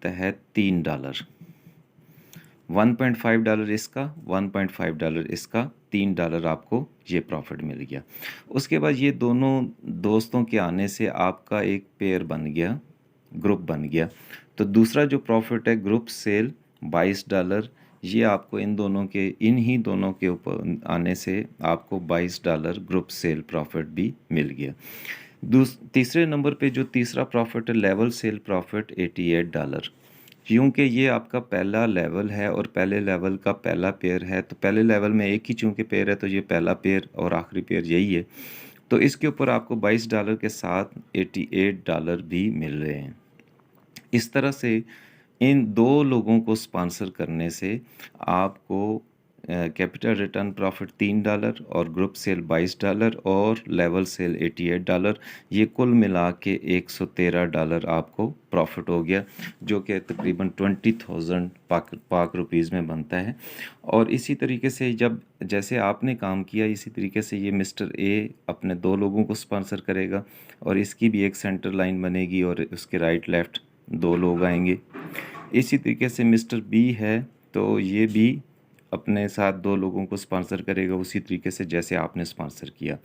है $3, $1.5 इसका, $1.5 इसका, $3 आपको ये प्रॉफिट मिल गया। उसके बाद ये दोनों दोस्तों के आने से आपका एक पेयर बन गया, ग्रुप बन गया। तो दूसरा जो प्रॉफिट है ग्रुप सेल $22, ये आपको इन ही दोनों के ऊपर आने से आपको $22 ग्रुप सेल प्रॉफिट भी मिल गया। तीसरे नंबर पे जो तीसरा प्रॉफिट है लेवल सेल प्रॉफिट $88, क्योंकि ये आपका पहला लेवल है और पहले लेवल का पहला पेयर है, तो पहले लेवल में एक ही चूँकि पेयर है तो ये पहला पेयर और आखिरी पेयर यही है, तो इसके ऊपर आपको $22 के साथ $88 भी मिल रहे हैं। इस तरह से इन दो लोगों को स्पॉन्सर करने से आपको कैपिटल रिटर्न प्रॉफिट $3 और ग्रुप सेल $22 और लेवल सेल $88, ये कुल मिला के $113 आपको प्रॉफिट हो गया, जो कि तकरीबन 20,000 पाक रुपीज़ में बनता है। और इसी तरीके से जैसे आपने काम किया, इसी तरीके से ये मिस्टर ए अपने दो लोगों को स्पॉन्सर करेगा और इसकी भी एक सेंटर लाइन बनेगी और उसके राइट लेफ़्ट दो लोग आएंगे। इसी तरीके से मिस्टर बी है तो ये भी अपने साथ दो लोगों को स्पॉन्सर करेगा उसी तरीके से जैसे आपने स्पॉन्सर किया।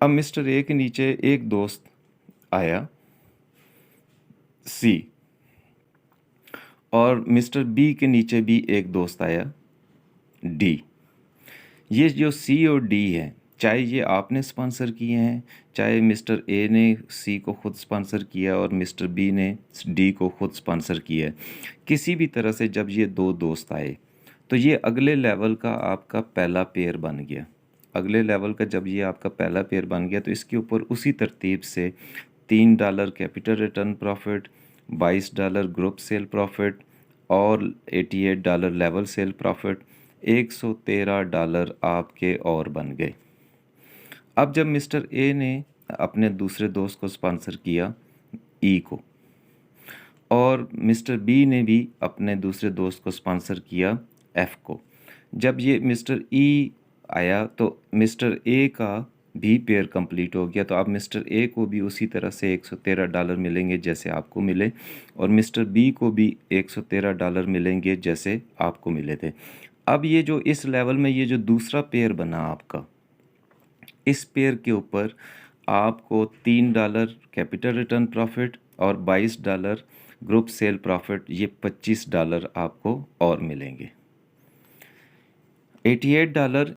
अब मिस्टर ए के नीचे एक दोस्त आया सी, और मिस्टर बी के नीचे भी एक दोस्त आया डी। ये जो सी और डी है, चाहे ये आपने स्पॉन्सर किए हैं, चाहे मिस्टर ए ने सी को ख़ुद स्पॉन्सर किया और मिस्टर बी ने डी को ख़ुद स्पॉन्सर किया है, किसी भी तरह से जब ये दो दोस्त आए तो ये अगले लेवल का आपका पहला पेयर बन गया। अगले लेवल का जब ये आपका पहला पेयर बन गया तो इसके ऊपर उसी तरतीब से $3 capital return profit, $22 group sale profit और $88 लेवल सेल प्रॉफिट, $113 आपके और बन गए। अब जब मिस्टर ए ने अपने दूसरे दोस्त को स्पॉन्सर किया ई को, और मिस्टर बी ने भी अपने दूसरे दोस्त को स्पॉन्सर किया एफ़ को, जब ये मिस्टर ई आया तो मिस्टर ए का भी पेयर कंप्लीट हो गया, तो अब मिस्टर ए को भी उसी तरह से $113 मिलेंगे जैसे आपको मिले, और मिस्टर बी को भी $113 मिलेंगे जैसे आपको मिले थे। अब ये जो इस लेवल में ये जो दूसरा पेयर बना आपका, इस पेयर के ऊपर आपको $3 कैपिटल रिटर्न प्रॉफिट और $22 ग्रुप सेल प्रॉफिट, ये $25 आपको और मिलेंगे। $88